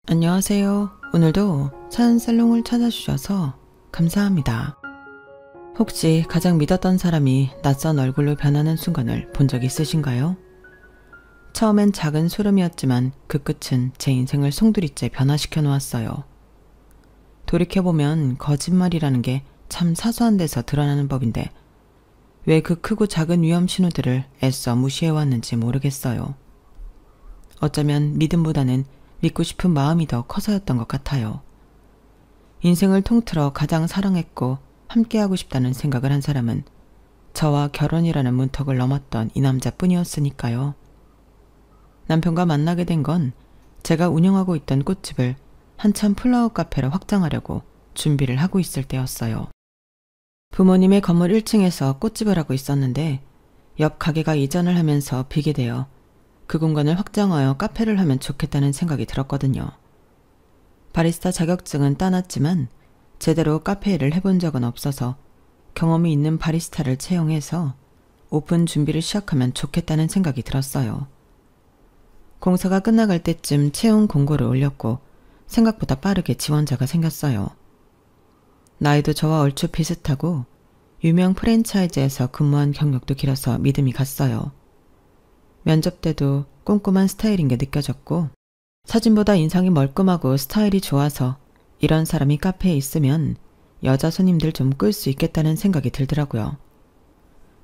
안녕하세요. 오늘도 사연살롱을 찾아주셔서 감사합니다. 혹시 가장 믿었던 사람이 낯선 얼굴로 변하는 순간을 본 적 있으신가요? 처음엔 작은 소름이었지만 그 끝은 제 인생을 송두리째 변화시켜 놓았어요. 돌이켜보면 거짓말이라는 게 참 사소한 데서 드러나는 법인데 왜 그 크고 작은 위험 신호들을 애써 무시해왔는지 모르겠어요. 어쩌면 믿음보다는 믿고 싶은 마음이 더 커서였던 것 같아요. 인생을 통틀어 가장 사랑했고 함께하고 싶다는 생각을 한 사람은 저와 결혼이라는 문턱을 넘었던 이 남자뿐이었으니까요. 남편과 만나게 된 건 제가 운영하고 있던 꽃집을 한참 플라워 카페로 확장하려고 준비를 하고 있을 때였어요. 부모님의 건물 1층에서 꽃집을 하고 있었는데 옆 가게가 이전을 하면서 비게 되어 그 공간을 확장하여 카페를 하면 좋겠다는 생각이 들었거든요. 바리스타 자격증은 따놨지만 제대로 카페 일을 해본 적은 없어서 경험이 있는 바리스타를 채용해서 오픈 준비를 시작하면 좋겠다는 생각이 들었어요. 공사가 끝나갈 때쯤 채용 공고를 올렸고 생각보다 빠르게 지원자가 생겼어요. 나이도 저와 얼추 비슷하고 유명 프랜차이즈에서 근무한 경력도 길어서 믿음이 갔어요. 면접 때도 꼼꼼한 스타일인 게 느껴졌고 사진보다 인상이 멀끔하고 스타일이 좋아서 이런 사람이 카페에 있으면 여자 손님들 좀 끌 수 있겠다는 생각이 들더라고요.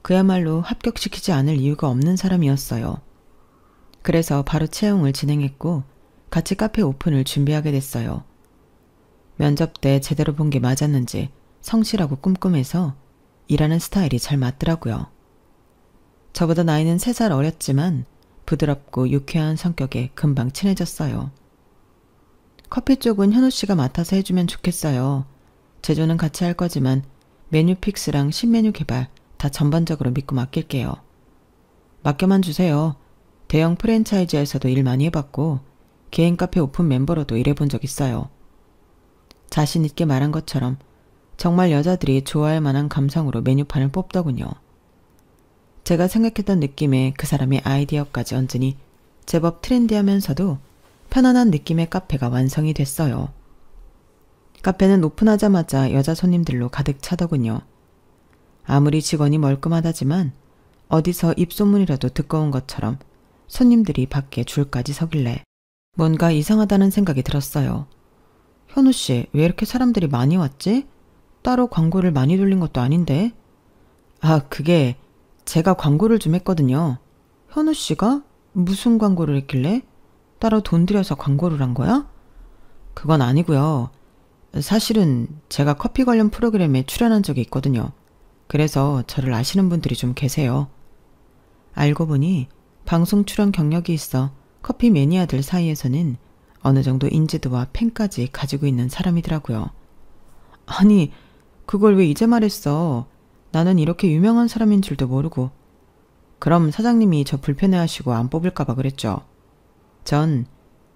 그야말로 합격시키지 않을 이유가 없는 사람이었어요. 그래서 바로 채용을 진행했고 같이 카페 오픈을 준비하게 됐어요. 면접 때 제대로 본 게 맞았는지 성실하고 꼼꼼해서 일하는 스타일이 잘 맞더라고요. 저보다 나이는 3살 어렸지만 부드럽고 유쾌한 성격에 금방 친해졌어요. 커피 쪽은 현우 씨가 맡아서 해주면 좋겠어요. 제조는 같이 할 거지만 메뉴 픽스랑 신메뉴 개발 다 전반적으로 믿고 맡길게요. 맡겨만 주세요. 대형 프랜차이즈에서도 일 많이 해봤고 개인 카페 오픈 멤버로도 일해본 적 있어요. 자신 있게 말한 것처럼 정말 여자들이 좋아할 만한 감성으로 메뉴판을 뽑더군요. 제가 생각했던 느낌의 그 사람의 아이디어까지 얹으니 제법 트렌디하면서도 편안한 느낌의 카페가 완성이 됐어요. 카페는 오픈하자마자 여자 손님들로 가득 차더군요. 아무리 직원이 멀끔하다지만 어디서 입소문이라도 듣고 온 것처럼 손님들이 밖에 줄까지 서길래 뭔가 이상하다는 생각이 들었어요. 현우 씨, 왜 이렇게 사람들이 많이 왔지? 따로 광고를 많이 돌린 것도 아닌데? 그게 제가 광고를 좀 했거든요. 현우 씨가? 무슨 광고를 했길래? 따로 돈 들여서 광고를 한 거야? 그건 아니고요. 사실은 제가 커피 관련 프로그램에 출연한 적이 있거든요. 그래서 저를 아시는 분들이 좀 계세요. 알고 보니 방송 출연 경력이 있어 커피 매니아들 사이에서는 어느 정도 인지도와 팬까지 가지고 있는 사람이더라고요. 아니, 그걸 왜 이제 말했어? 나는 이렇게 유명한 사람인 줄도 모르고. 그럼 사장님이 저 불편해하시고 안 뽑을까봐 그랬죠. 전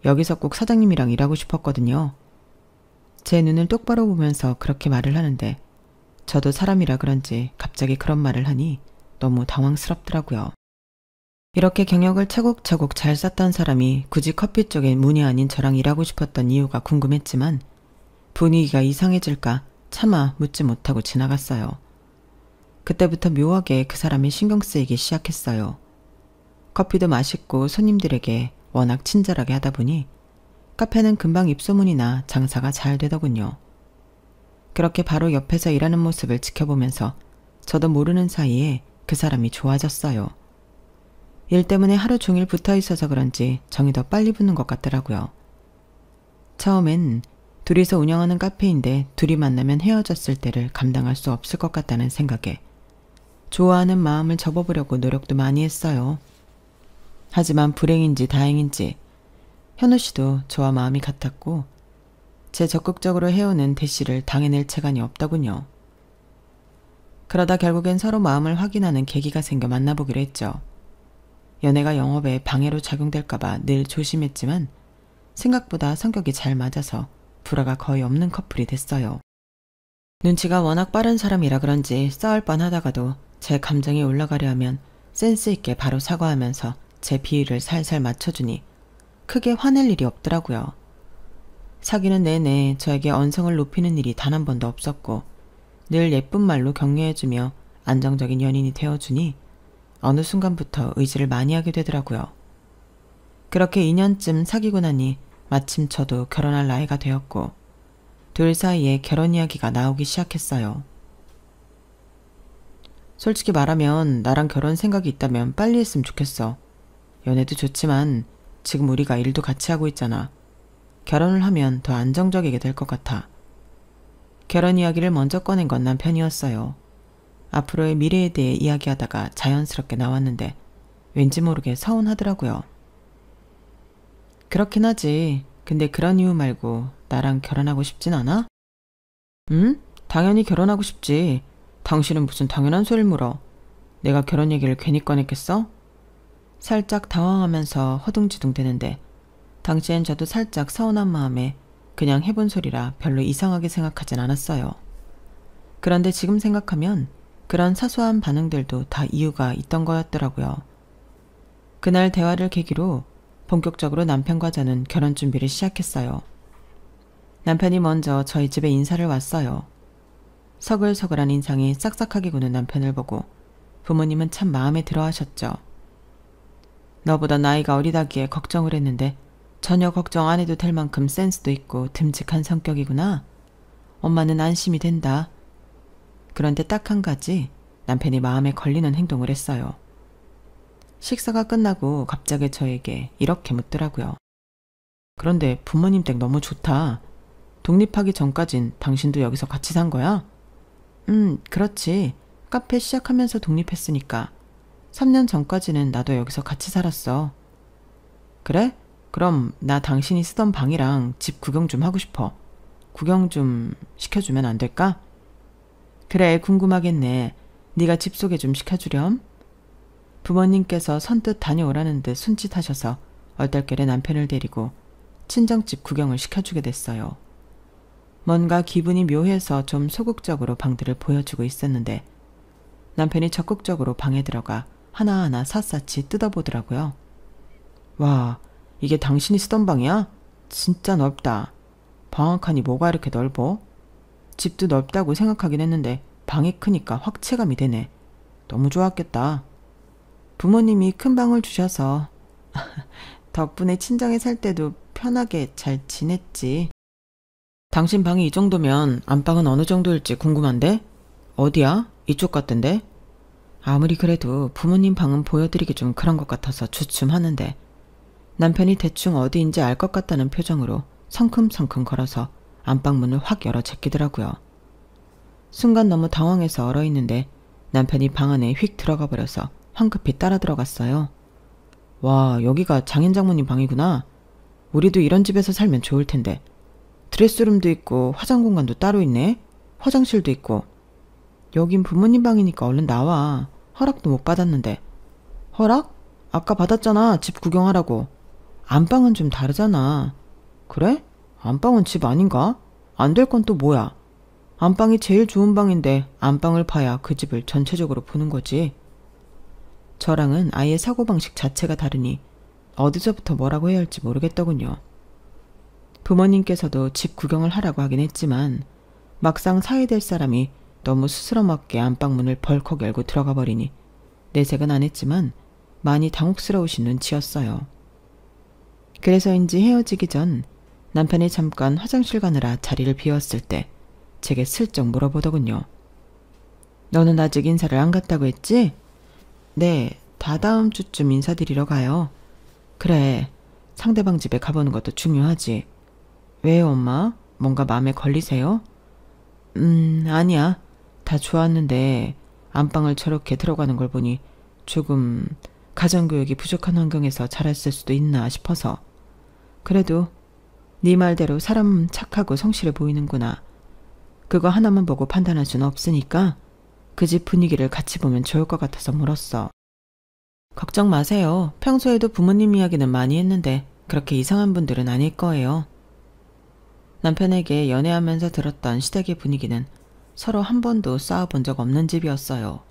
여기서 꼭 사장님이랑 일하고 싶었거든요. 제 눈을 똑바로 보면서 그렇게 말을 하는데 저도 사람이라 그런지 갑자기 그런 말을 하니 너무 당황스럽더라고요. 이렇게 경력을 차곡차곡 잘 쌓던 사람이 굳이 커피 쪽에 문이 아닌 저랑 일하고 싶었던 이유가 궁금했지만 분위기가 이상해질까 차마 묻지 못하고 지나갔어요. 그때부터 묘하게 그 사람이 신경 쓰이기 시작했어요. 커피도 맛있고 손님들에게 워낙 친절하게 하다 보니 카페는 금방 입소문이 나 장사가 잘 되더군요. 그렇게 바로 옆에서 일하는 모습을 지켜보면서 저도 모르는 사이에 그 사람이 좋아졌어요. 일 때문에 하루 종일 붙어 있어서 그런지 정이 더 빨리 붙는 것 같더라고요. 처음엔 둘이서 운영하는 카페인데 둘이 만나면 헤어졌을 때를 감당할 수 없을 것 같다는 생각에 좋아하는 마음을 접어보려고 노력도 많이 했어요. 하지만 불행인지 다행인지 현우 씨도 저와 마음이 같았고 제 적극적으로 해오는 대시를 당해낼 체간이 없더군요. 그러다 결국엔 서로 마음을 확인하는 계기가 생겨 만나보기로 했죠. 연애가 영업에 방해로 작용될까봐 늘 조심했지만 생각보다 성격이 잘 맞아서 불화가 거의 없는 커플이 됐어요. 눈치가 워낙 빠른 사람이라 그런지 싸울 뻔하다가도 제 감정이 올라가려 하면 센스 있게 바로 사과하면서 제 비위를 살살 맞춰주니 크게 화낼 일이 없더라고요. 사귀는 내내 저에게 언성을 높이는 일이 단 한 번도 없었고 늘 예쁜 말로 격려해주며 안정적인 연인이 되어주니 어느 순간부터 의지를 많이 하게 되더라고요. 그렇게 2년쯤 사귀고 나니 마침 저도 결혼할 나이가 되었고 둘 사이에 결혼 이야기가 나오기 시작했어요. 솔직히 말하면 나랑 결혼 생각이 있다면 빨리 했으면 좋겠어. 연애도 좋지만 지금 우리가 일도 같이 하고 있잖아. 결혼을 하면 더 안정적이게 될 것 같아. 결혼 이야기를 먼저 꺼낸 건 남편이었어요. 앞으로의 미래에 대해 이야기하다가 자연스럽게 나왔는데 왠지 모르게 서운하더라고요. 그렇긴 하지. 근데 그런 이유 말고 나랑 결혼하고 싶진 않아? 응? 당연히 결혼하고 싶지. 당신은 무슨 당연한 소리를 물어. 내가 결혼 얘기를 괜히 꺼냈겠어? 살짝 당황하면서 허둥지둥 대는데 당시엔 저도 살짝 서운한 마음에 그냥 해본 소리라 별로 이상하게 생각하진 않았어요. 그런데 지금 생각하면 그런 사소한 반응들도 다 이유가 있던 거였더라고요. 그날 대화를 계기로 본격적으로 남편과 저는 결혼 준비를 시작했어요. 남편이 먼저 저희 집에 인사를 왔어요. 서글서글한 인상이 싹싹하게 구는 남편을 보고 부모님은 참 마음에 들어 하셨죠. 너보다 나이가 어리다기에 걱정을 했는데 전혀 걱정 안 해도 될 만큼 센스도 있고 듬직한 성격이구나. 엄마는 안심이 된다. 그런데 딱 한 가지 남편이 마음에 걸리는 행동을 했어요. 식사가 끝나고 갑자기 저에게 이렇게 묻더라고요. 그런데 부모님 댁 너무 좋다. 독립하기 전까진 당신도 여기서 같이 산 거야? 그렇지. 카페 시작하면서 독립했으니까. 3년 전까지는 나도 여기서 같이 살았어. 그래? 그럼 나 당신이 쓰던 방이랑 집 구경 좀 하고 싶어. 구경 좀 시켜주면 안 될까? 그래, 궁금하겠네. 네가 집 소개 좀 시켜주렴. 부모님께서 선뜻 다녀오라는 듯 손짓하셔서 얼떨결에 남편을 데리고 친정집 구경을 시켜주게 됐어요. 뭔가 기분이 묘해서 좀 소극적으로 방들을 보여주고 있었는데 남편이 적극적으로 방에 들어가 하나하나 샅샅이 뜯어보더라고요. 와, 이게 당신이 쓰던 방이야? 진짜 넓다. 방 한 칸이 뭐가 이렇게 넓어? 집도 넓다고 생각하긴 했는데 방이 크니까 확 체감이 되네. 너무 좋았겠다. 부모님이 큰 방을 주셔서 덕분에 친정에 살 때도 편하게 잘 지냈지. 당신 방이 이 정도면 안방은 어느 정도일지 궁금한데? 어디야? 이쪽 같던데? 아무리 그래도 부모님 방은 보여드리기 좀 그런 것 같아서 주춤하는데 남편이 대충 어디인지 알 것 같다는 표정으로 성큼성큼 걸어서 안방문을 확 열어 제끼더라고요. 순간 너무 당황해서 얼어있는데 남편이 방 안에 휙 들어가 버려서 황급히 따라 들어갔어요. 와, 여기가 장인 장모님 방이구나. 우리도 이런 집에서 살면 좋을 텐데. 드레스룸도 있고 화장 공간도 따로 있네. 화장실도 있고. 여긴 부모님 방이니까 얼른 나와. 허락도 못 받았는데. 허락? 아까 받았잖아. 집 구경하라고. 안방은 좀 다르잖아. 그래? 안방은 집 아닌가? 안 될 건 또 뭐야? 안방이 제일 좋은 방인데 안방을 봐야 그 집을 전체적으로 보는 거지. 저랑은 아예 사고방식 자체가 다르니 어디서부터 뭐라고 해야 할지 모르겠더군요. 부모님께서도 집 구경을 하라고 하긴 했지만 막상 사야 될 사람이 너무 스스럼없게 안방문을 벌컥 열고 들어가 버리니 내색은 안 했지만 많이 당혹스러우신 눈치였어요. 그래서인지 헤어지기 전 남편이 잠깐 화장실 가느라 자리를 비웠을 때 제게 슬쩍 물어보더군요. 너는 아직 인사를 안 갔다고 했지? 네, 다다음 주쯤 인사드리러 가요. 그래, 상대방 집에 가보는 것도 중요하지. 왜요, 엄마? 뭔가 마음에 걸리세요? 아니야. 다 좋았는데 안방을 저렇게 들어가는 걸 보니 조금 가정교육이 부족한 환경에서 자랐을 수도 있나 싶어서. 그래도 네 말대로 사람 착하고 성실해 보이는구나. 그거 하나만 보고 판단할 수는 없으니까 그 집 분위기를 같이 보면 좋을 것 같아서 물었어. 걱정 마세요. 평소에도 부모님 이야기는 많이 했는데 그렇게 이상한 분들은 아닐 거예요. 남편에게 연애하면서 들었던 시댁의 분위기는 서로 한 번도 싸워본 적 없는 집이었어요.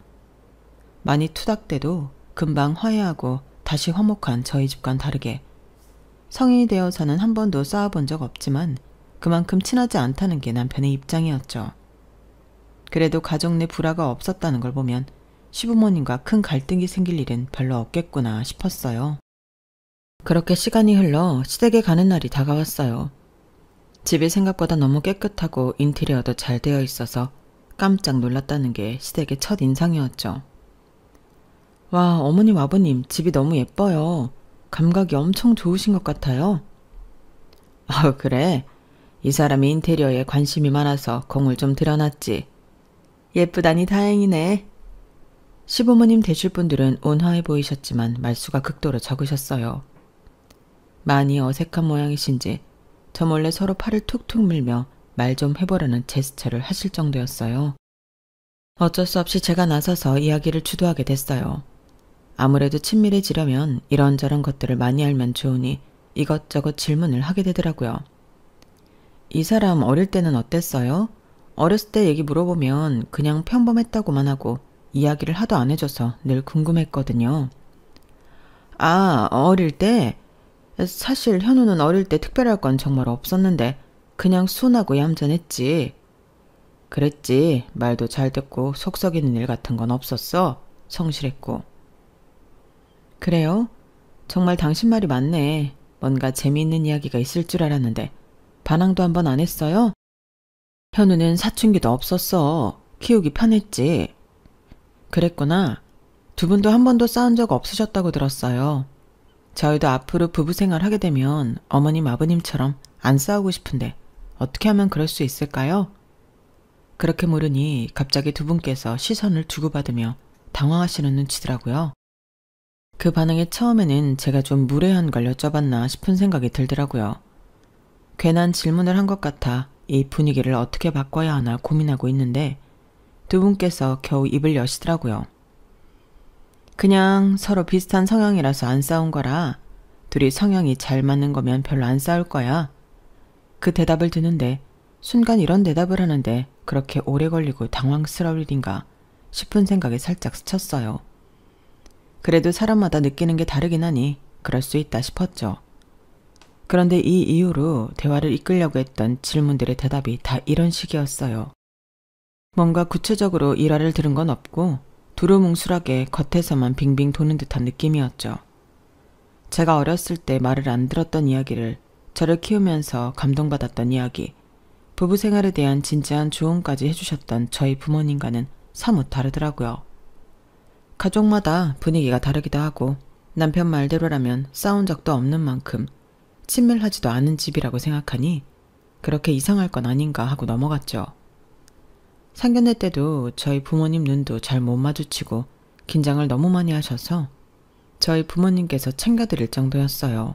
많이 투닥대도 금방 화해하고 다시 화목한 저희 집과는 다르게 성인이 되어서는 한 번도 싸워본 적 없지만 그만큼 친하지 않다는 게 남편의 입장이었죠. 그래도 가족 내 불화가 없었다는 걸 보면 시부모님과 큰 갈등이 생길 일은 별로 없겠구나 싶었어요. 그렇게 시간이 흘러 시댁에 가는 날이 다가왔어요. 집이 생각보다 너무 깨끗하고 인테리어도 잘 되어 있어서 깜짝 놀랐다는 게 시댁의 첫 인상이었죠. 와, 어머님, 아버님, 집이 너무 예뻐요. 감각이 엄청 좋으신 것 같아요. 그래. 이 사람이 인테리어에 관심이 많아서 공을 좀 들여놨지. 예쁘다니 다행이네. 시부모님 되실 분들은 온화해 보이셨지만 말수가 극도로 적으셨어요. 많이 어색한 모양이신지 저 몰래 서로 팔을 툭툭 밀며 말 좀 해보려는 제스처를 하실 정도였어요. 어쩔 수 없이 제가 나서서 이야기를 주도하게 됐어요. 아무래도 친밀해지려면 이런저런 것들을 많이 알면 좋으니 이것저것 질문을 하게 되더라고요. 이 사람 어릴 때는 어땠어요? 어렸을 때 얘기 물어보면 그냥 평범했다고만 하고 이야기를 하도 안 해줘서 늘 궁금했거든요. 어릴 때? 사실 현우는 어릴 때 특별할 건 정말 없었는데 그냥 순하고 얌전했지. 그랬지. 말도 잘 듣고 속 썩이는 일 같은 건 없었어. 성실했고. 그래요? 정말 당신 말이 맞네. 뭔가 재미있는 이야기가 있을 줄 알았는데 반항도 한번 안 했어요? 현우는 사춘기도 없었어. 키우기 편했지. 그랬구나. 두 분도 한 번도 싸운 적 없으셨다고 들었어요. 저희도 앞으로 부부 생활 하게 되면 어머님, 아버님처럼 안 싸우고 싶은데 어떻게 하면 그럴 수 있을까요? 그렇게 물으니 갑자기 두 분께서 시선을 주고받으며 당황하시는 눈치더라고요. 그 반응에 처음에는 제가 좀 무례한 걸 여쭤봤나 싶은 생각이 들더라고요. 괜한 질문을 한 것 같아 이 분위기를 어떻게 바꿔야 하나 고민하고 있는데 두 분께서 겨우 입을 여시더라고요. 그냥 서로 비슷한 성향이라서 안 싸운 거라. 둘이 성향이 잘 맞는 거면 별로 안 싸울 거야. 그 대답을 듣는데 순간 이런 대답을 하는데 그렇게 오래 걸리고 당황스러울 일인가 싶은 생각이 살짝 스쳤어요. 그래도 사람마다 느끼는 게 다르긴 하니 그럴 수 있다 싶었죠. 그런데 이 이후로 대화를 이끌려고 했던 질문들의 대답이 다 이런 식이었어요. 뭔가 구체적으로 일화를 들은 건 없고 두루뭉술하게 겉에서만 빙빙 도는 듯한 느낌이었죠. 제가 어렸을 때 말을 안 들었던 이야기를 저를 키우면서 감동받았던 이야기, 부부 생활에 대한 진지한 조언까지 해주셨던 저희 부모님과는 사뭇 다르더라고요. 가족마다 분위기가 다르기도 하고 남편 말대로라면 싸운 적도 없는 만큼 친밀하지도 않은 집이라고 생각하니 그렇게 이상할 건 아닌가 하고 넘어갔죠. 상견례 때도 저희 부모님 눈도 잘 못 마주치고 긴장을 너무 많이 하셔서 저희 부모님께서 챙겨드릴 정도였어요.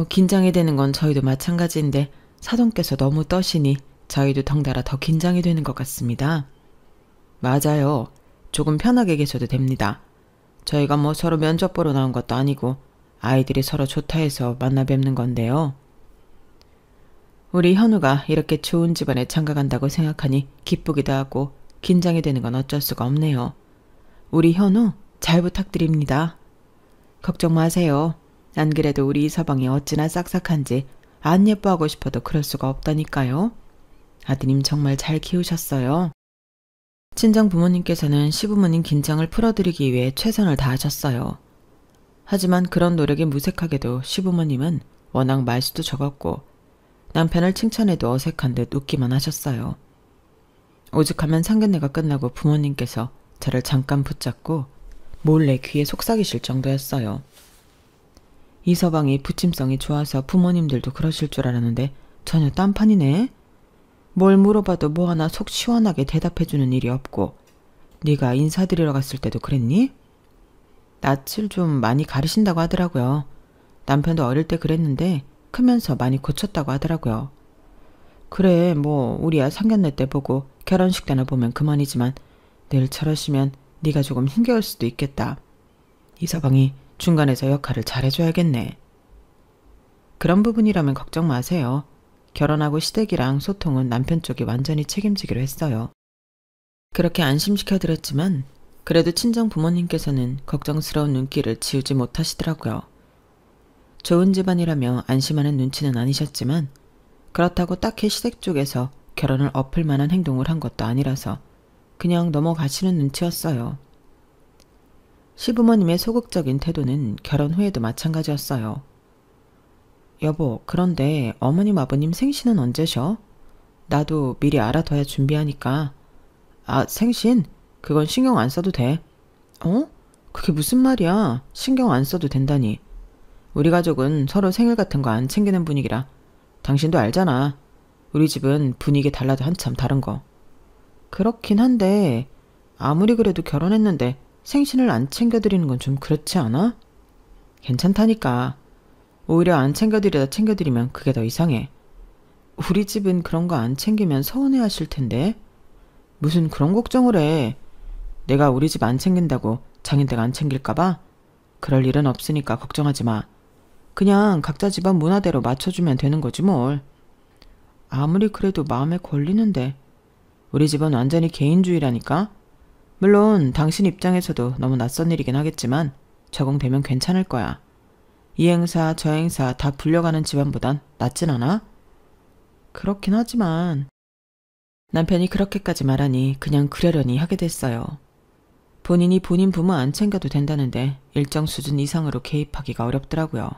긴장이 되는 건 저희도 마찬가지인데 사돈께서 너무 떠시니 저희도 덩달아 더 긴장이 되는 것 같습니다. 맞아요. 조금 편하게 계셔도 됩니다. 저희가 뭐 서로 면접 보러 나온 것도 아니고 아이들이 서로 좋다 해서 만나 뵙는 건데요. 우리 현우가 이렇게 좋은 집안에 장가간다고 생각하니 기쁘기도 하고 긴장이 되는 건 어쩔 수가 없네요. 우리 현우 잘 부탁드립니다. 걱정 마세요. 안 그래도 우리 이서방이 어찌나 싹싹한지 안 예뻐하고 싶어도 그럴 수가 없다니까요. 아드님 정말 잘 키우셨어요. 친정 부모님께서는 시부모님 긴장을 풀어드리기 위해 최선을 다하셨어요. 하지만 그런 노력이 무색하게도 시부모님은 워낙 말수도 적었고 남편을 칭찬해도 어색한 듯 웃기만 하셨어요. 오죽하면 상견례가 끝나고 부모님께서 저를 잠깐 붙잡고 몰래 귀에 속삭이실 정도였어요. 이서방이 부침성이 좋아서 부모님들도 그러실 줄 알았는데 전혀 딴판이네. 뭘 물어봐도 뭐 하나 속 시원하게 대답해주는 일이 없고 네가 인사드리러 갔을 때도 그랬니? 낯을 좀 많이 가리신다고 하더라고요. 남편도 어릴 때 그랬는데 크면서 많이 고쳤다고 하더라고요. 그래 뭐 우리야 상견례 때 보고 결혼식 때나 보면 그만이지만 늘 저러시면 네가 조금 힘겨울 수도 있겠다. 이서방이 중간에서 역할을 잘해줘야겠네. 그런 부분이라면 걱정 마세요. 결혼하고 시댁이랑 소통은 남편 쪽이 완전히 책임지기로 했어요. 그렇게 안심시켜드렸지만 그래도 친정 부모님께서는 걱정스러운 눈길을 지우지 못하시더라고요. 좋은 집안이라며 안심하는 눈치는 아니셨지만 그렇다고 딱히 시댁 쪽에서 결혼을 엎을 만한 행동을 한 것도 아니라서 그냥 넘어가시는 눈치였어요. 시부모님의 소극적인 태도는 결혼 후에도 마찬가지였어요. 여보, 그런데 어머님 아버님 생신은 언제셔? 나도 미리 알아둬야 준비하니까. 아, 생신? 그건 신경 안 써도 돼. 어? 그게 무슨 말이야? 신경 안 써도 된다니. 우리 가족은 서로 생일 같은 거 안 챙기는 분위기라. 당신도 알잖아. 우리 집은 분위기 달라도 한참 다른 거. 그렇긴 한데 아무리 그래도 결혼했는데 생신을 안 챙겨드리는 건 좀 그렇지 않아? 괜찮다니까. 오히려 안 챙겨드리다 챙겨드리면 그게 더 이상해. 우리 집은 그런 거 안 챙기면 서운해하실 텐데. 무슨 그런 걱정을 해. 내가 우리 집 안 챙긴다고 장인댁 안 챙길까봐? 그럴 일은 없으니까 걱정하지 마. 그냥 각자 집안 문화대로 맞춰주면 되는 거지 뭘. 아무리 그래도 마음에 걸리는데. 우리 집은 완전히 개인주의라니까. 물론 당신 입장에서도 너무 낯선 일이긴 하겠지만 적응되면 괜찮을 거야. 이 행사 저 행사 다 불려가는 집안보단 낫진 않아? 그렇긴 하지만 남편이 그렇게까지 말하니 그냥 그러려니 하게 됐어요. 본인이 본인 부모 안 챙겨도 된다는데 일정 수준 이상으로 개입하기가 어렵더라고요.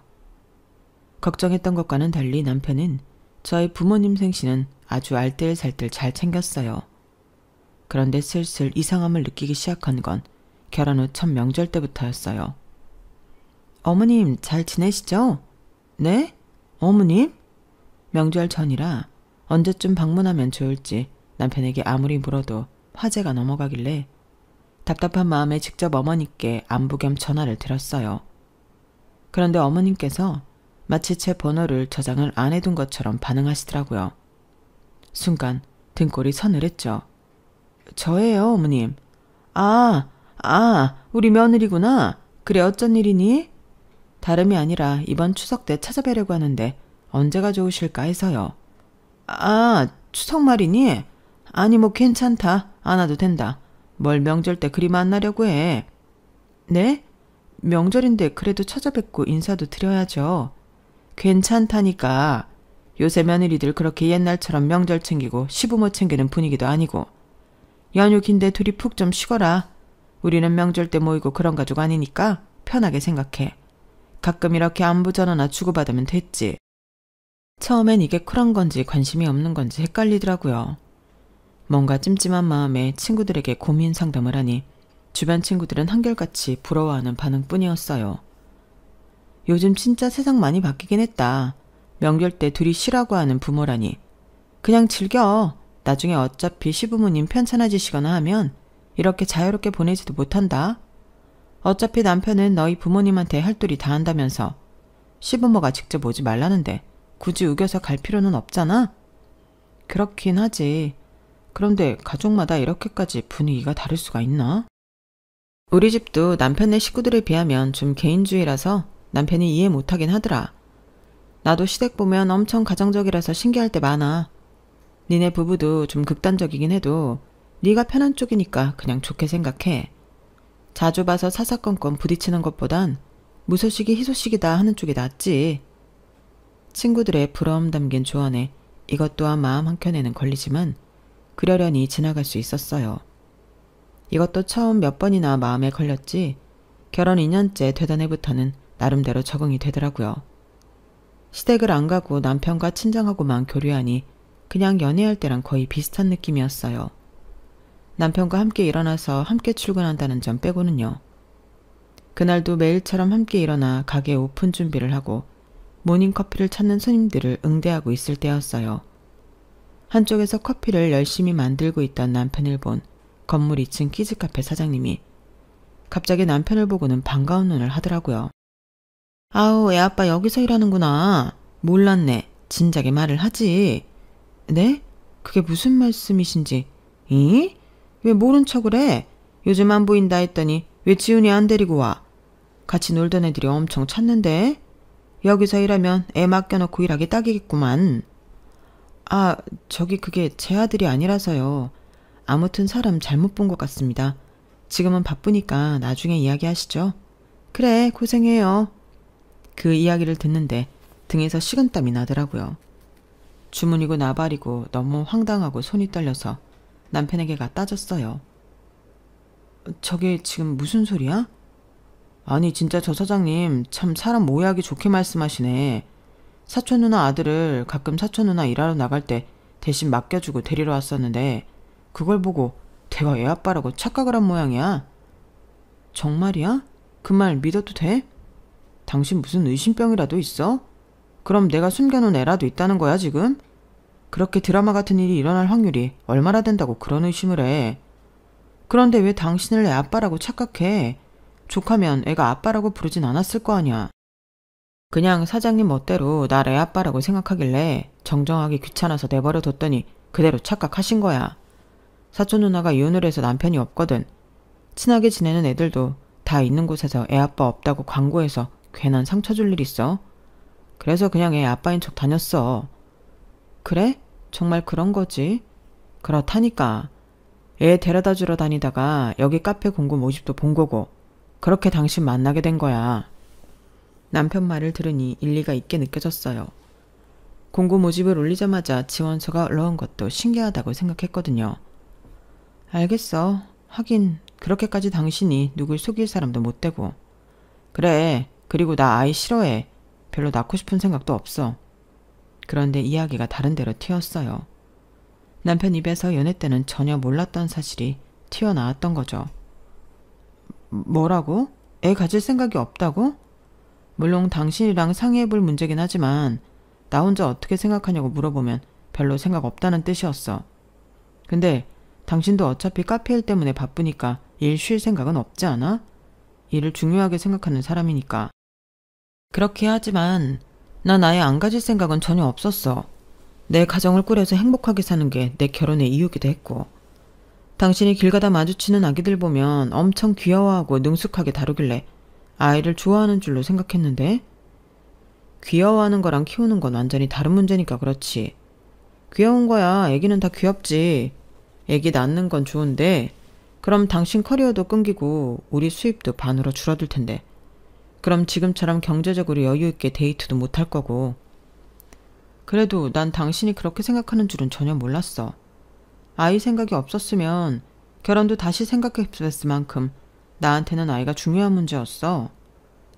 걱정했던 것과는 달리 남편은 저희 부모님 생신은 아주 알뜰살뜰 잘 챙겼어요. 그런데 슬슬 이상함을 느끼기 시작한 건 결혼 후 첫 명절 때부터였어요. 어머님 잘 지내시죠? 네? 어머님? 명절 전이라 언제쯤 방문하면 좋을지 남편에게 아무리 물어도 화제가 넘어가길래 답답한 마음에 직접 어머니께 안부 겸 전화를 드렸어요. 그런데 어머님께서 마치 제 번호를 저장을 안 해둔 것처럼 반응하시더라고요. 순간 등골이 서늘했죠. 저예요, 어머님. 우리 며느리구나. 그래, 어쩐 일이니? 다름이 아니라 이번 추석 때 찾아뵈려고 하는데 언제가 좋으실까 해서요. 추석 말이니? 아니, 뭐 괜찮다. 안 와도 된다. 뭘 명절 때 그리 만나려고 해. 네? 명절인데 그래도 찾아뵙고 인사도 드려야죠. 괜찮다니까. 요새 며느리들 그렇게 옛날처럼 명절 챙기고 시부모 챙기는 분위기도 아니고. 연휴 긴데 둘이 푹 좀 쉬거라. 우리는 명절 때 모이고 그런 가족 아니니까 편하게 생각해. 가끔 이렇게 안부 전화나 주고받으면 됐지. 처음엔 이게 쿨한 건지 관심이 없는 건지 헷갈리더라고요. 뭔가 찜찜한 마음에 친구들에게 고민 상담을 하니 주변 친구들은 한결같이 부러워하는 반응뿐이었어요. 요즘 진짜 세상 많이 바뀌긴 했다. 명절 때 둘이 쉬라고 하는 부모라니. 그냥 즐겨. 나중에 어차피 시부모님 편찮아지시거나 하면 이렇게 자유롭게 보내지도 못한다. 어차피 남편은 너희 부모님한테 할 도리 다 한다면서 시부모가 직접 오지 말라는데 굳이 우겨서 갈 필요는 없잖아. 그렇긴 하지. 그런데 가족마다 이렇게까지 분위기가 다를 수가 있나? 우리 집도 남편네 식구들에 비하면 좀 개인주의라서 남편이 이해 못하긴 하더라. 나도 시댁 보면 엄청 가정적이라서 신기할 때 많아. 니네 부부도 좀 극단적이긴 해도 네가 편한 쪽이니까 그냥 좋게 생각해. 자주 봐서 사사건건 부딪히는 것보단 무소식이 희소식이다 하는 쪽이 낫지. 친구들의 부러움 담긴 조언에 이것 또한 마음 한켠에는 걸리지만 그러려니 지나갈 수 있었어요. 이것도 처음 몇 번이나 마음에 걸렸지 결혼 2년째 되던 해부터는 나름대로 적응이 되더라고요. 시댁을 안 가고 남편과 친정하고만 교류하니 그냥 연애할 때랑 거의 비슷한 느낌이었어요. 남편과 함께 일어나서 함께 출근한다는 점 빼고는요. 그날도 매일처럼 함께 일어나 가게 오픈 준비를 하고 모닝커피를 찾는 손님들을 응대하고 있을 때였어요. 한쪽에서 커피를 열심히 만들고 있던 남편을 본 건물 2층 키즈카페 사장님이 갑자기 남편을 보고는 반가운 눈을 하더라고요. 아우, 애 아빠 여기서 일하는구나. 몰랐네. 진작에 말을 하지. 네? 그게 무슨 말씀이신지. 이? 왜 모른 척을 해? 요즘 안 보인다 했더니 왜 지훈이 안 데리고 와? 같이 놀던 애들이 엄청 찾는데? 여기서 일하면 애 맡겨놓고 일하기 딱이겠구만. 그게 제 아들이 아니라서요. 아무튼 사람 잘못 본 것 같습니다. 지금은 바쁘니까 나중에 이야기하시죠. 그래, 고생해요. 그 이야기를 듣는데 등에서 식은땀이 나더라고요. 주문이고 나발이고 너무 황당하고 손이 떨려서 남편에게 갖다 줬어요. 저게 지금 무슨 소리야? 아니 진짜 저 사장님 참 사람 모해하기 좋게 말씀하시네. 사촌 누나 아들을 가끔 사촌 누나 일하러 나갈 때 대신 맡겨주고 데리러 왔었는데 그걸 보고 내가 애 아빠라고 착각을 한 모양이야. 정말이야? 그 말 믿어도 돼? 당신 무슨 의심병이라도 있어? 그럼 내가 숨겨놓은 애라도 있다는 거야 지금? 그렇게 드라마 같은 일이 일어날 확률이 얼마나 된다고 그런 의심을 해. 그런데 왜 당신을 애 아빠라고 착각해? 조카면 애가 아빠라고 부르진 않았을 거 아니야. 그냥 사장님 멋대로 날 애 아빠라고 생각하길래 정정하기 귀찮아서 내버려 뒀더니 그대로 착각하신 거야. 사촌 누나가 이혼을 해서 남편이 없거든. 친하게 지내는 애들도 다 있는 곳에서 애 아빠 없다고 광고해서 괜한 상처 줄 일 있어. 그래서 그냥 애 아빠인 척 다녔어. 그래? 정말 그런 거지? 그렇다니까. 애 데려다 주러 다니다가 여기 카페 공고 모집도 본 거고 그렇게 당신 만나게 된 거야. 남편 말을 들으니 일리가 있게 느껴졌어요. 공고 모집을 올리자마자 지원서가 올라온 것도 신기하다고 생각했거든요. 알겠어. 하긴 그렇게까지 당신이 누굴 속일 사람도 못 되고. 그래. 그리고 나 아이 싫어해. 별로 낳고 싶은 생각도 없어. 그런데 이야기가 다른 데로 튀었어요. 남편 입에서 연애 때는 전혀 몰랐던 사실이 튀어나왔던 거죠. 뭐라고? 애 가질 생각이 없다고? 물론 당신이랑 상의해볼 문제긴 하지만 나 혼자 어떻게 생각하냐고 물어보면 별로 생각 없다는 뜻이었어. 근데 당신도 어차피 카페 일 때문에 바쁘니까 일 쉴 생각은 없지 않아? 일을 중요하게 생각하는 사람이니까. 그렇게 하지만 난 아예 안 가질 생각은 전혀 없었어. 내 가정을 꾸려서 행복하게 사는 게 내 결혼의 이유기도 했고. 당신이 길 가다 마주치는 아기들 보면 엄청 귀여워하고 능숙하게 다루길래 아이를 좋아하는 줄로 생각했는데 귀여워하는 거랑 키우는 건 완전히 다른 문제니까 그렇지. 귀여운 거야. 애기는 다 귀엽지. 애기 낳는 건 좋은데 그럼 당신 커리어도 끊기고 우리 수입도 반으로 줄어들 텐데 그럼 지금처럼 경제적으로 여유 있게 데이트도 못할 거고. 그래도 난 당신이 그렇게 생각하는 줄은 전혀 몰랐어. 아이 생각이 없었으면 결혼도 다시 생각했을 만큼 나한테는 아이가 중요한 문제였어.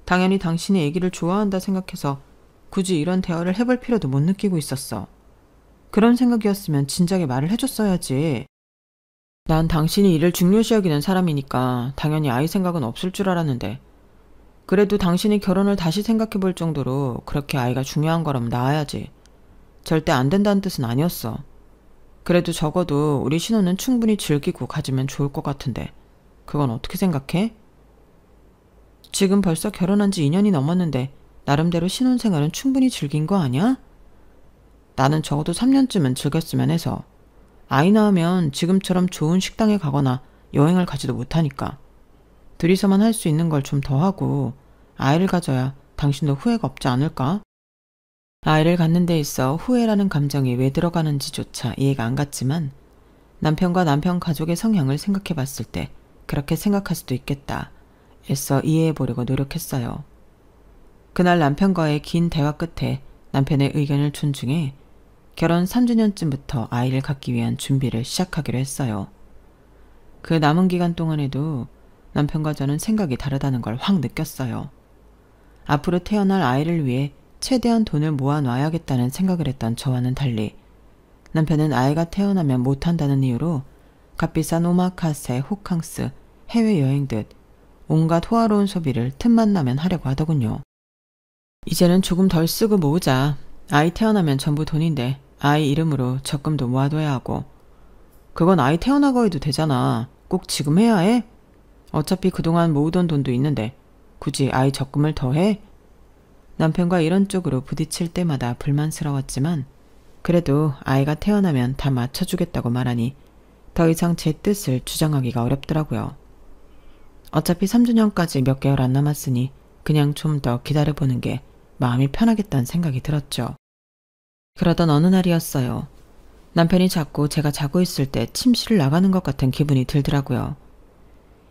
당연히 당신이 아기를 좋아한다 생각해서 굳이 이런 대화를 해볼 필요도 못 느끼고 있었어. 그런 생각이었으면 진작에 말을 해줬어야지. 난 당신이 이를 중요시 여기는 사람이니까 당연히 아이 생각은 없을 줄 알았는데 그래도 당신이 결혼을 다시 생각해 볼 정도로 그렇게 아이가 중요한 거라면 낳아야지. 절대 안 된다는 뜻은 아니었어. 그래도 적어도 우리 신혼은 충분히 즐기고 가지면 좋을 것 같은데 그건 어떻게 생각해? 지금 벌써 결혼한 지 2년이 넘었는데 나름대로 신혼생활은 충분히 즐긴 거 아니야? 나는 적어도 3년쯤은 즐겼으면 해서. 아이 낳으면 지금처럼 좋은 식당에 가거나 여행을 가지도 못하니까. 둘이서만 할 수 있는 걸 좀 더 하고 아이를 가져야 당신도 후회가 없지 않을까? 아이를 갖는 데 있어 후회라는 감정이 왜 들어가는지조차 이해가 안 갔지만 남편과 남편 가족의 성향을 생각해 봤을 때 그렇게 생각할 수도 있겠다. 애써 이해해 보려고 노력했어요. 그날 남편과의 긴 대화 끝에 남편의 의견을 존중해 결혼 3주년쯤부터 아이를 갖기 위한 준비를 시작하기로 했어요. 그 남은 기간 동안에도 남편과 저는 생각이 다르다는 걸 확 느꼈어요. 앞으로 태어날 아이를 위해 최대한 돈을 모아놔야겠다는 생각을 했던 저와는 달리 남편은 아이가 태어나면 못한다는 이유로 값비싼 오마카세, 호캉스, 해외여행 듯 온갖 호화로운 소비를 틈만 나면 하려고 하더군요. 이제는 조금 덜 쓰고 모으자. 아이 태어나면 전부 돈인데 아이 이름으로 적금도 모아둬야 하고. 그건 아이 태어나고 해도 되잖아. 꼭 지금 해야 해? 어차피 그동안 모으던 돈도 있는데 굳이 아이 적금을 더 해? 남편과 이런 쪽으로 부딪힐 때마다 불만스러웠지만 그래도 아이가 태어나면 다 맞춰주겠다고 말하니 더 이상 제 뜻을 주장하기가 어렵더라고요. 어차피 3주년까지 몇 개월 안 남았으니 그냥 좀 더 기다려보는 게 마음이 편하겠다는 생각이 들었죠. 그러던 어느 날이었어요. 남편이 자꾸 제가 자고 있을 때 침실을 나가는 것 같은 기분이 들더라고요.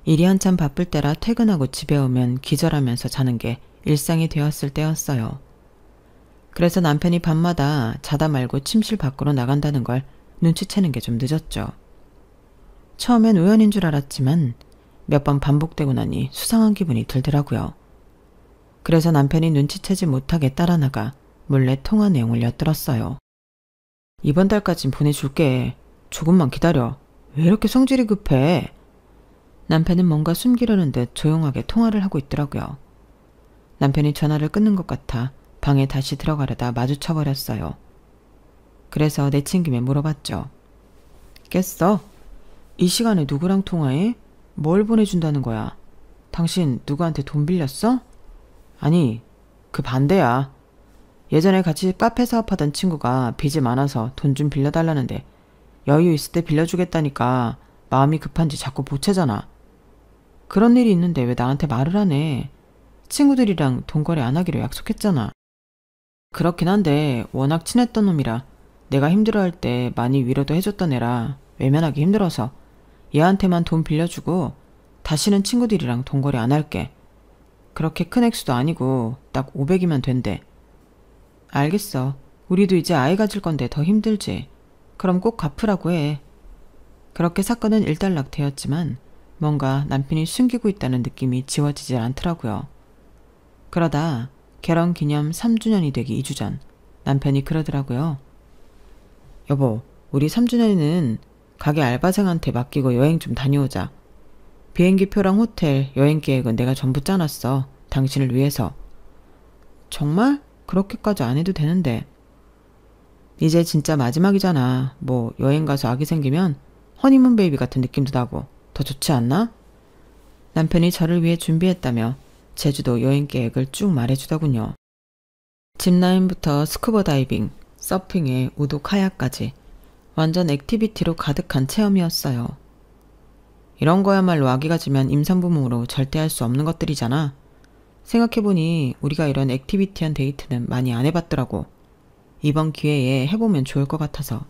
일이 한참 바쁠 때라 퇴근하고 집에 오면 기절하면서 자는 게 일상이 되었을 때였어요. 그래서 남편이 밤마다 자다 말고 침실 밖으로 나간다는 걸 눈치채는 게 좀 늦었죠. 처음엔 우연인 줄 알았지만 몇 번 반복되고 나니 수상한 기분이 들더라고요. 그래서 남편이 눈치채지 못하게 따라 나가 몰래 통화 내용을 엿들었어요. 이번 달까진 보내줄게. 조금만 기다려. 왜 이렇게 성질이 급해? 남편은 뭔가 숨기려는 듯 조용하게 통화를 하고 있더라고요. 남편이 전화를 끊는 것 같아 방에 다시 들어가려다 마주쳐버렸어요. 그래서 내친김에 물어봤죠. 깼어? 이 시간에 누구랑 통화해? 뭘 보내준다는 거야? 당신 누구한테 돈 빌렸어? 아니, 그 반대야. 예전에 같이 카페 사업하던 친구가 빚이 많아서 돈 좀 빌려달라는데 여유 있을 때 빌려주겠다니까 마음이 급한지 자꾸 보채잖아. 그런 일이 있는데 왜 나한테 말을 안 해? 친구들이랑 돈 거래 안 하기로 약속했잖아. 그렇긴 한데 워낙 친했던 놈이라 내가 힘들어할 때 많이 위로도 해줬던 애라 외면하기 힘들어서 얘한테만 돈 빌려주고 다시는 친구들이랑 돈 거래 안 할게. 그렇게 큰 액수도 아니고 딱 500이면 된대. 알겠어. 우리도 이제 아이 가질 건데 더 힘들지. 그럼 꼭 갚으라고 해. 그렇게 사건은 일단락되었지만 뭔가 남편이 숨기고 있다는 느낌이 지워지질 않더라고요. 그러다 결혼 기념 3주년이 되기 2주 전 남편이 그러더라고요. 여보, 우리 3주년에는 가게 알바생한테 맡기고 여행 좀 다녀오자. 비행기표랑 호텔, 여행 계획은 내가 전부 짜놨어. 당신을 위해서. 정말? 그렇게까지 안 해도 되는데. 이제 진짜 마지막이잖아. 뭐 여행 가서 아기 생기면 허니문 베이비 같은 느낌도 나고 더 좋지 않나? 남편이 저를 위해 준비했다며 제주도 여행 계획을 쭉 말해주더군요. 짚라인부터 스쿠버 다이빙, 서핑에 우도 카약까지 완전 액티비티로 가득한 체험이었어요. 이런 거야말로 아기 가지면 임산부모로 절대 할 수 없는 것들이잖아. 생각해보니 우리가 이런 액티비티한 데이트는 많이 안 해봤더라고. 이번 기회에 해보면 좋을 것 같아서.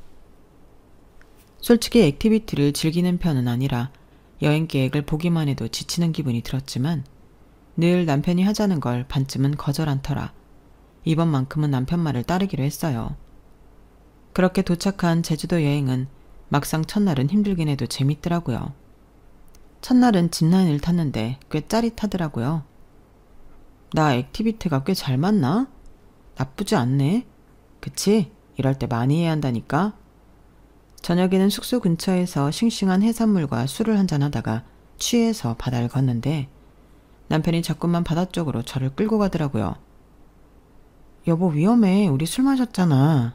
솔직히 액티비티를 즐기는 편은 아니라 여행 계획을 보기만 해도 지치는 기분이 들었지만 늘 남편이 하자는 걸 반쯤은 거절 않더라. 이번만큼은 남편 말을 따르기로 했어요. 그렇게 도착한 제주도 여행은 막상 첫날은 힘들긴 해도 재밌더라고요. 첫날은 짚라인을 탔는데 꽤 짜릿하더라고요. 나 액티비티가 꽤 잘 맞나? 나쁘지 않네. 그치? 이럴 때 많이 해야 한다니까. 저녁에는 숙소 근처에서 싱싱한 해산물과 술을 한잔하다가 취해서 바다를 걷는데 남편이 자꾸만 바다 쪽으로 저를 끌고 가더라고요. 여보 위험해. 우리 술 마셨잖아.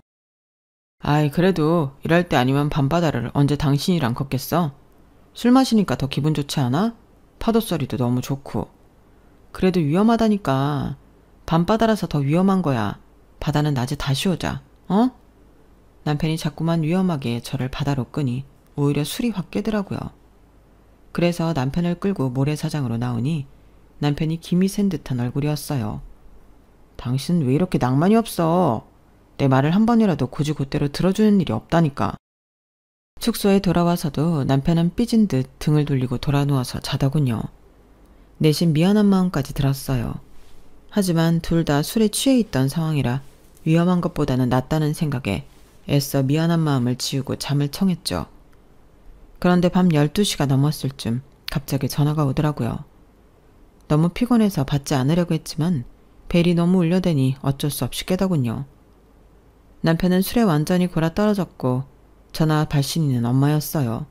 아이 그래도 이럴 때 아니면 밤바다를 언제 당신이랑 걷겠어? 술 마시니까 더 기분 좋지 않아? 파도 소리도 너무 좋고. 그래도 위험하다니까. 밤바다라서 더 위험한 거야. 바다는 낮에 다시 오자. 어? 남편이 자꾸만 위험하게 저를 바다로 끄니 오히려 술이 확 깨더라고요. 그래서 남편을 끌고 모래사장으로 나오니 남편이 김이 센 듯한 얼굴이었어요. 당신 왜 이렇게 낭만이 없어? 내 말을 한 번이라도 곧이곧대로 들어주는 일이 없다니까. 숙소에 돌아와서도 남편은 삐진 듯 등을 돌리고 돌아누워서 자더군요. 내심 미안한 마음까지 들었어요. 하지만 둘 다 술에 취해 있던 상황이라 위험한 것보다는 낫다는 생각에 애써 미안한 마음을 지우고 잠을 청했죠. 그런데 밤 12시가 넘었을 쯤 갑자기 전화가 오더라고요. 너무 피곤해서 받지 않으려고 했지만 벨이 너무 울려대니 어쩔 수 없이 깨더군요. 남편은 술에 완전히 골아떨어졌고 전화 발신인은 엄마였어요.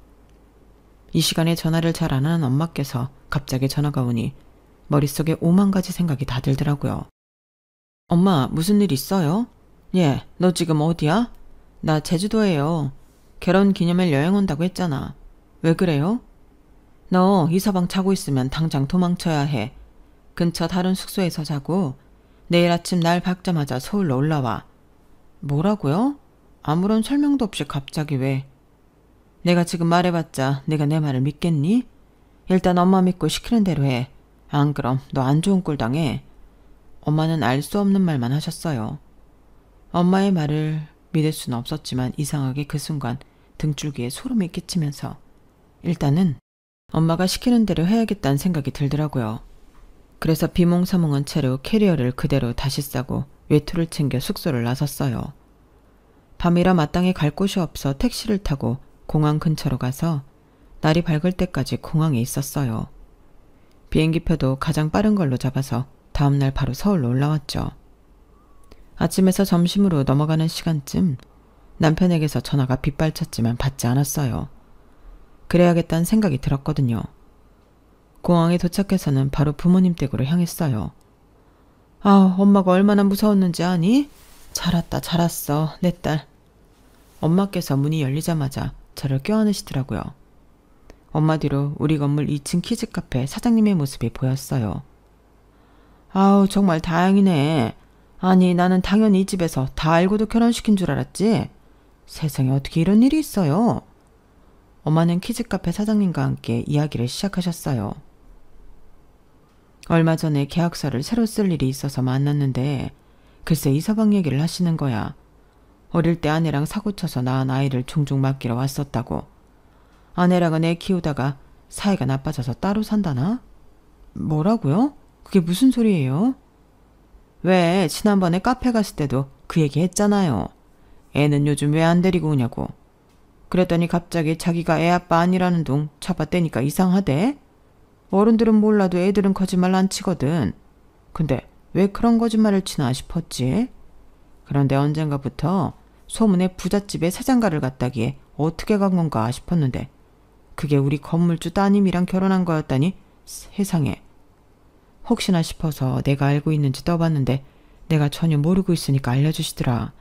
이 시간에 전화를 잘 안 하는 엄마께서 갑자기 전화가 오니 머릿속에 5만 가지 생각이 다 들더라고요. 엄마 무슨 일 있어요? 예, 너 지금 어디야? 나 제주도예요. 결혼 기념일 여행 온다고 했잖아. 왜 그래요? 너 이 서방 자고 있으면 당장 도망쳐야 해. 근처 다른 숙소에서 자고 내일 아침 날 밝자마자 서울로 올라와. 뭐라고요? 아무런 설명도 없이 갑자기 왜? 내가 지금 말해봤자 내가 내 말을 믿겠니? 일단 엄마 믿고 시키는 대로 해. 안 그럼 너 안 좋은 꼴 당해. 엄마는 알 수 없는 말만 하셨어요. 엄마의 말을 믿을 수는 없었지만 이상하게 그 순간 등줄기에 소름이 끼치면서 일단은 엄마가 시키는 대로 해야겠다는 생각이 들더라고요. 그래서 비몽사몽한 채로 캐리어를 그대로 다시 싸고 외투를 챙겨 숙소를 나섰어요. 밤이라 마땅히 갈 곳이 없어 택시를 타고 공항 근처로 가서 날이 밝을 때까지 공항에 있었어요. 비행기표도 가장 빠른 걸로 잡아서 다음날 바로 서울로 올라왔죠. 아침에서 점심으로 넘어가는 시간쯤 남편에게서 전화가 빗발쳤지만 받지 않았어요. 그래야겠다는 생각이 들었거든요. 공항에 도착해서는 바로 부모님 댁으로 향했어요. 아, 엄마가 얼마나 무서웠는지 아니? 잘 왔다, 잘 왔어, 내 딸. 엄마께서 문이 열리자마자 저를 껴안으시더라고요. 엄마 뒤로 우리 건물 2층 키즈카페 사장님의 모습이 보였어요. 아우, 정말 다행이네. 아니, 나는 당연히 이 집에서 다 알고도 결혼시킨 줄 알았지. 세상에 어떻게 이런 일이 있어요. 엄마는 키즈카페 사장님과 함께 이야기를 시작하셨어요. 얼마 전에 계약서를 새로 쓸 일이 있어서 만났는데 글쎄 이서방 얘기를 하시는 거야. 어릴 때 아내랑 사고쳐서 낳은 아이를 종종 맡기러 왔었다고. 아내랑은 애 키우다가 사이가 나빠져서 따로 산다나? 뭐라고요? 그게 무슨 소리예요? 왜 지난번에 카페 갔을 때도 그 얘기 했잖아요. 애는 요즘 왜 안 데리고 오냐고. 그랬더니 갑자기 자기가 애 아빠 아니라는 둥 잡아떼니까 이상하대. 어른들은 몰라도 애들은 거짓말 안 치거든. 근데 왜 그런 거짓말을 치나 싶었지. 그런데 언젠가부터 소문에 부잣집에 사장가를 갔다기에 어떻게 간 건가 싶었는데 그게 우리 건물주 따님이랑 결혼한 거였다니 세상에. 혹시나 싶어서 내가 알고 있는지 떠봤는데 내가 전혀 모르고 있으니까 알려주시더라.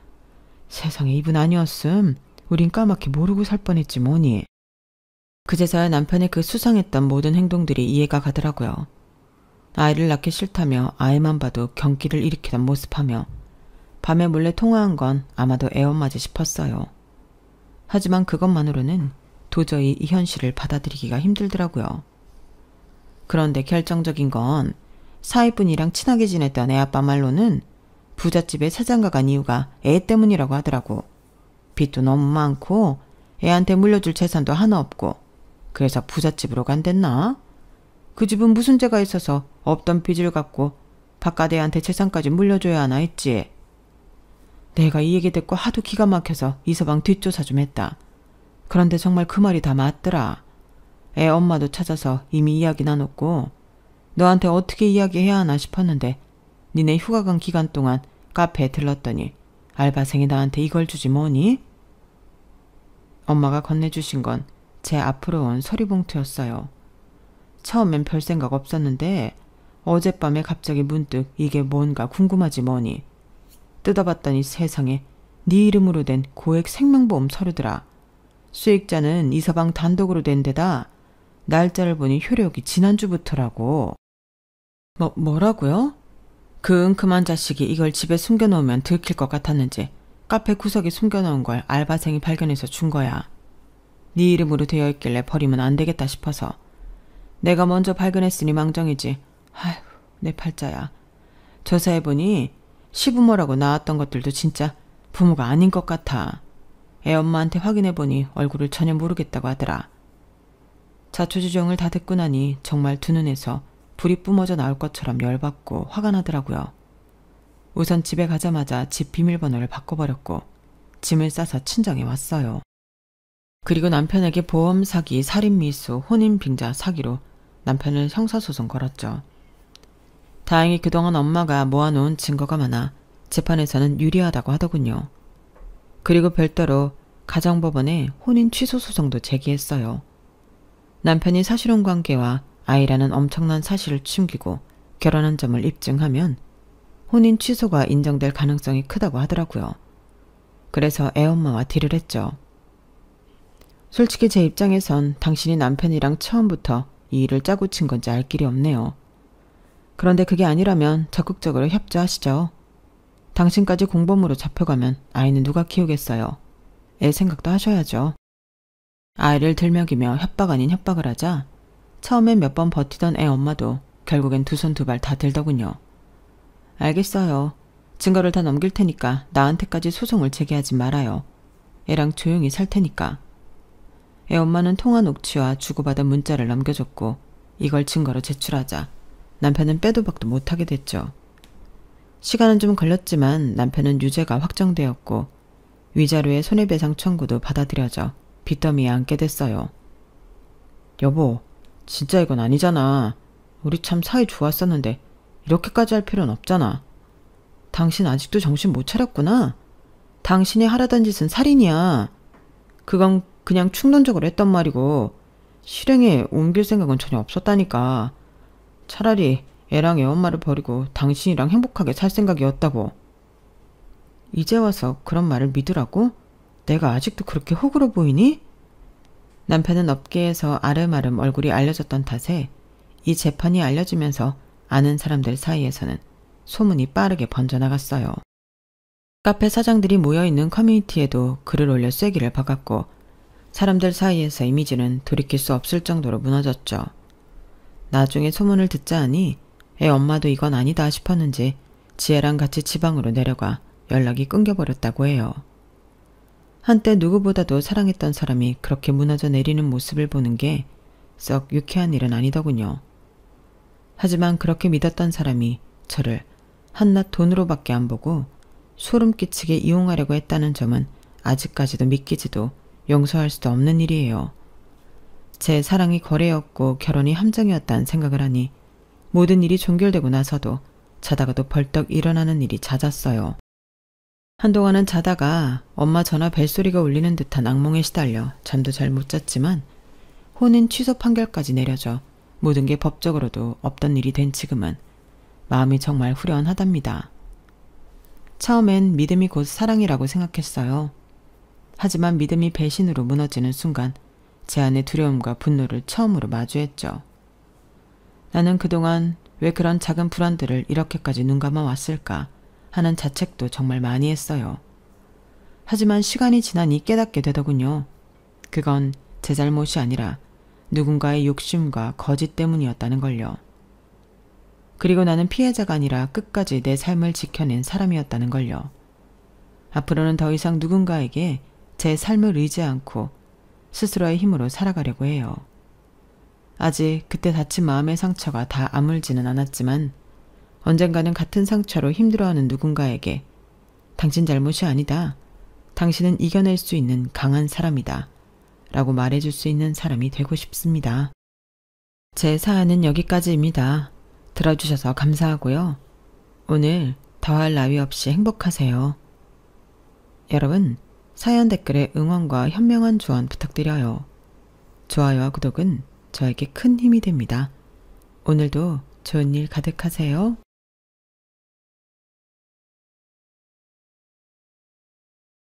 세상에 이분 아니었음 우린 까맣게 모르고 살 뻔했지 뭐니. 그제서야 남편의 그 수상했던 모든 행동들이 이해가 가더라고요. 아이를 낳기 싫다며 아이만 봐도 경기를 일으키던 모습하며 밤에 몰래 통화한 건 아마도 애엄마지 싶었어요. 하지만 그것만으로는 도저히 이 현실을 받아들이기가 힘들더라고요. 그런데 결정적인 건 사위분이랑 친하게 지냈던 애아빠 말로는 부잣집에 사장가 간 이유가 애 때문이라고 하더라고. 빚도 너무 많고 애한테 물려줄 재산도 하나 없고 그래서 부잣집으로 간댔나? 그 집은 무슨 죄가 있어서 없던 빚을 갚고 바깥 애한테 재산까지 물려줘야 하나 했지. 내가 이 얘기 듣고 하도 기가 막혀서 이서방 뒷조사 좀 했다. 그런데 정말 그 말이 다 맞더라. 애 엄마도 찾아서 이미 이야기 나눴고 너한테 어떻게 이야기해야 하나 싶었는데 니네 휴가 간 기간 동안 카페에 들렀더니 알바생이 나한테 이걸 주지 뭐니? 엄마가 건네주신 건 제 앞으로 온 서리봉투였어요. 처음엔 별 생각 없었는데 어젯밤에 갑자기 문득 이게 뭔가 궁금하지 뭐니. 뜯어봤더니 세상에 네 이름으로 된 고액 생명보험 서류더라. 수익자는 이서방 단독으로 된 데다 날짜를 보니 효력이 지난주부터라고. 뭐라고요? 그 은큼한 자식이 이걸 집에 숨겨놓으면 들킬 것 같았는지 카페 구석에 숨겨놓은 걸 알바생이 발견해서 준 거야. 네 이름으로 되어 있길래 버리면 안 되겠다 싶어서. 내가 먼저 발견했으니 망정이지. 아휴, 내 팔자야. 조사해보니 시부모라고 나왔던 것들도 진짜 부모가 아닌 것 같아. 애 엄마한테 확인해보니 얼굴을 전혀 모르겠다고 하더라. 자초지종을 다 듣고 나니 정말 두 눈에서 불이 뿜어져 나올 것처럼 열받고 화가 나더라고요. 우선 집에 가자마자 집 비밀번호를 바꿔버렸고 짐을 싸서 친정에 왔어요. 그리고 남편에게 보험 사기, 살인미수, 혼인빙자 사기로 남편을 형사소송 걸었죠. 다행히 그동안 엄마가 모아놓은 증거가 많아 재판에서는 유리하다고 하더군요. 그리고 별도로 가정법원에 혼인 취소 소송도 제기했어요. 남편이 사실혼 관계와 아이라는 엄청난 사실을 숨기고 결혼한 점을 입증하면 혼인 취소가 인정될 가능성이 크다고 하더라고요. 그래서 애엄마와 딜을 했죠. 솔직히 제 입장에선 당신이 남편이랑 처음부터 이 일을 짜고 친 건지 알 길이 없네요. 그런데 그게 아니라면 적극적으로 협조하시죠. 당신까지 공범으로 잡혀가면 아이는 누가 키우겠어요. 애 생각도 하셔야죠. 아이를 들먹이며 협박 아닌 협박을 하자 처음엔 몇 번 버티던 애 엄마도 결국엔 두 손 두 발 다 들더군요. 알겠어요. 증거를 다 넘길 테니까 나한테까지 소송을 제기하지 말아요. 애랑 조용히 살 테니까. 애 엄마는 통화 녹취와 주고받은 문자를 넘겨줬고 이걸 증거로 제출하자 남편은 빼도 박도 못하게 됐죠. 시간은 좀 걸렸지만 남편은 유죄가 확정되었고 위자료의 손해배상 청구도 받아들여져 빚더미에 앉게 됐어요. 여보, 진짜 이건 아니잖아. 우리 참 사이 좋았었는데 이렇게까지 할 필요는 없잖아. 당신 아직도 정신 못 차렸구나. 당신이 하려던 짓은 살인이야. 그건 그냥 충동적으로 했던 말이고 실행에 옮길 생각은 전혀 없었다니까. 차라리 애랑 애 엄마를 버리고 당신이랑 행복하게 살 생각이었다고. 이제 와서 그런 말을 믿으라고? 내가 아직도 그렇게 호구로 보이니? 남편은 업계에서 아름아름 얼굴이 알려졌던 탓에 이 재판이 알려지면서 아는 사람들 사이에서는 소문이 빠르게 번져나갔어요. 카페 사장들이 모여있는 커뮤니티에도 글을 올려 쐐기를 박았고 사람들 사이에서 이미지는 돌이킬 수 없을 정도로 무너졌죠. 나중에 소문을 듣자 하니 애 엄마도 이건 아니다 싶었는지 지혜랑 같이 지방으로 내려가 연락이 끊겨버렸다고 해요. 한때 누구보다도 사랑했던 사람이 그렇게 무너져 내리는 모습을 보는 게 썩 유쾌한 일은 아니더군요. 하지만 그렇게 믿었던 사람이 저를 한낱 돈으로밖에 안 보고 소름 끼치게 이용하려고 했다는 점은 아직까지도 믿기지도 용서할 수도 없는 일이에요. 제 사랑이 거래였고 결혼이 함정이었다는 생각을 하니 모든 일이 종결되고 나서도 자다가도 벌떡 일어나는 일이 잦았어요. 한동안은 자다가 엄마 전화 벨소리가 울리는 듯한 악몽에 시달려 잠도 잘 못 잤지만 혼인 취소 판결까지 내려져 모든 게 법적으로도 없던 일이 된 지금은 마음이 정말 후련하답니다. 처음엔 믿음이 곧 사랑이라고 생각했어요. 하지만 믿음이 배신으로 무너지는 순간 제 안의 두려움과 분노를 처음으로 마주했죠. 나는 그동안 왜 그런 작은 불안들을 이렇게까지 눈감아 왔을까 하는 자책도 정말 많이 했어요. 하지만 시간이 지나니 깨닫게 되더군요. 그건 제 잘못이 아니라 누군가의 욕심과 거짓 때문이었다는 걸요. 그리고 나는 피해자가 아니라 끝까지 내 삶을 지켜낸 사람이었다는 걸요. 앞으로는 더 이상 누군가에게 제 삶을 의지 않고 스스로의 힘으로 살아가려고 해요. 아직 그때 다친 마음의 상처가 다 아물지는 않았지만 언젠가는 같은 상처로 힘들어하는 누군가에게 당신 잘못이 아니다. 당신은 이겨낼 수 있는 강한 사람이다. 라고 말해줄 수 있는 사람이 되고 싶습니다. 제 사연은 여기까지입니다. 들어주셔서 감사하고요. 오늘 더할 나위 없이 행복하세요. 여러분, 사연 댓글에 응원과 현명한 조언 부탁드려요. 좋아요와 구독은 저에게 큰 힘이 됩니다. 오늘도 좋은 일 가득하세요.